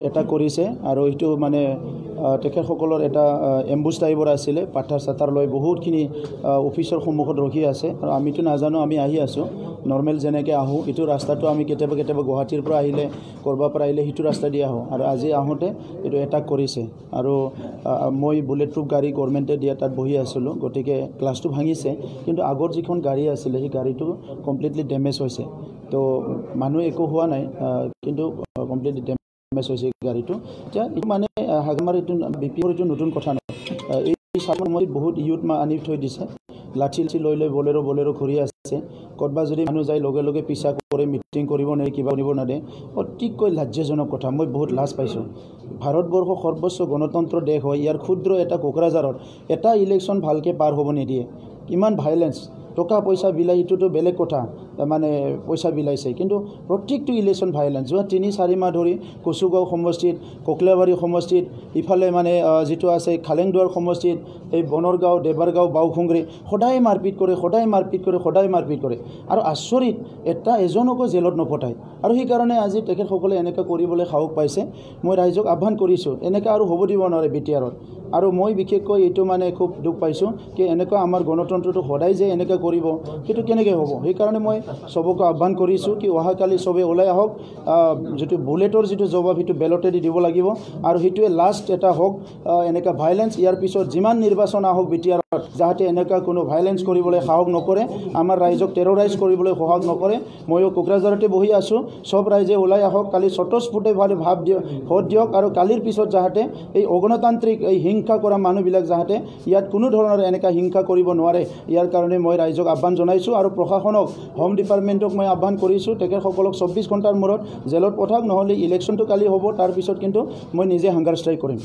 এটা কৰিছে আৰু এইটো মানে তেখেতসকলৰ এটা এম্বুছ টাইপৰ আছিলে পাথাৰ চাথাৰ লৈ বহুতখিনি অফিচৰ সন্মুখত ৰখি আছে আৰু আমিতো নাজানো আমি আহি আছোঁ নৰ্মেল যেনেকৈ আহোঁ এইটো ৰাস্তাটো আমি কেতিয়াবা গুৱাহাটীৰ পৰা আহিলে কৰবাৰ পৰা আহিলে সেইটো ৰাস্তা দি আহোঁ আৰু আজি আহোঁতে এইটো এটাক কৰিছে আৰু মই বুলেট প্ৰুফ গাড়ী গভৰ্ণমেণ্টে দিয়া তাত বহি আছিলোঁ গতিকে গ্লাছটো ভাঙিছে কিন্তু আগৰ যিখন গাড়ী আছিলে সেই গাড়ীটো কমপ্লিটলি ডেমেজ হৈছে তো মানুহ একো হোৱা নাই কিন্তু কমপ্লিটলি ডেমেজ হৈছে গাড়ীটো এতিয়া এইটো মানে হাগমাৰ এইটো বিপিৰ এইটো নতুন কথা নহয় এই সময়ত বহুত ইউথ আনি থৈ দিছে লাঠি লৈ বলেৰো ঘূৰি আছে ক'ৰবা যদি মানুহ যায় লগে লগে পিছা কৰি মিটিং কৰিব নোৱাৰে কিবা কৰিব নোৱাৰে অতিকৈ লাজ্জাজনক কথা মই বহুত লাজ পাইছোঁ ভাৰতবৰ্ষ সৰ্বোচ্চ গণতন্ত্ৰ দেশ হয় ইয়াৰ ক্ষুদ্ৰ এটা কোকৰাঝাৰত এটা ইলেকশ্যন ভালকৈ পাৰ হ'ব নিদিয়ে কিমান ভাইলেঞ্চ টকা পইচা বিলাই এইটোতো বেলেগ কথা মানে পইচা বিলাইছে কিন্তু প্ৰত্যেকটো ইলেকশ্যন ভাইলেঞ্চ যোৱা 3-4 মাহ ধৰি কচুগাঁও সমষ্টিত ককলাবাৰী সমষ্টিত ইফালে মানে যিটো আছে খালেংদুৱাৰ সমষ্টিত এই বনৰগাঁও দেবাৰগাঁও বাউখুংৰি সদায় মাৰপিট কৰে আৰু আচৰিত এটা এজনকো জেলত নপঠায় আৰু সেইকাৰণে আজি তেখেতসকলে এনেকৈ কৰিবলৈ সাহস পাইছে মই ৰাইজক আহ্বান কৰিছোঁ এনেকৈ আৰু হ'ব দিব নোৱাৰে বিটিআৰত আৰু মই বিশেষকৈ এইটো মানে খুব দুখ পাইছোঁ কি এনেকুৱা আমাৰ গণতন্ত্ৰটো সদায় যে এনেকৈ কৰিব সেইটো কেনেকৈ হ'ব সেইকাৰণে মই সবকে আহ্বান কৰিছোঁ কি অহাকালি সবে ওলাই আহক যিটো বুলেটৰ যিটো জবাব সেইটো বেলটেদি দিব লাগিব আৰু সেইটোৱে লাষ্ট এটা হওক এনেকুৱা ভাইলেঞ্চ ইয়াৰ পিছত যিমান নিৰ্বাচন আহক বিটিআৰত যাতে এনেকুৱা কোনো ভাইলেঞ্চ কৰিবলৈ সাহস নকৰে আমাৰ ৰাইজক টেৰৰাইজ কৰিবলৈ সাহস নকৰে ময়ো কোকৰাঝাৰতে বহি আছোঁ সব ৰাইজে ওলাই আহক কালি স্বতঃস্ফূৰ্তভাৱে ভোট দিয়ক আৰু কালিৰ পিছত যাতে এই অগণতান্ত্ৰিক এই হিংসা কৰা মানুহবিলাক যাতে ইয়াত কোনো ধৰণৰ এনেকুৱা হিংসা কৰিব নোৱাৰে ইয়াৰ কাৰণে মই ৰাইজক আহ্বান জনাইছোঁ আৰু প্ৰশাসনক হোম ডিপাৰ্টমেণ্টক মই আহ্বান কৰিছোঁ তেখেতসকলক 24 ঘণ্টাৰ মূৰত জেলত পঠাওক নহ'লে ইলেকশ্যনটো কালি হ'ব তাৰপিছত কিন্তু মই নিজে হাংগাৰ ষ্ট্ৰাইক কৰিম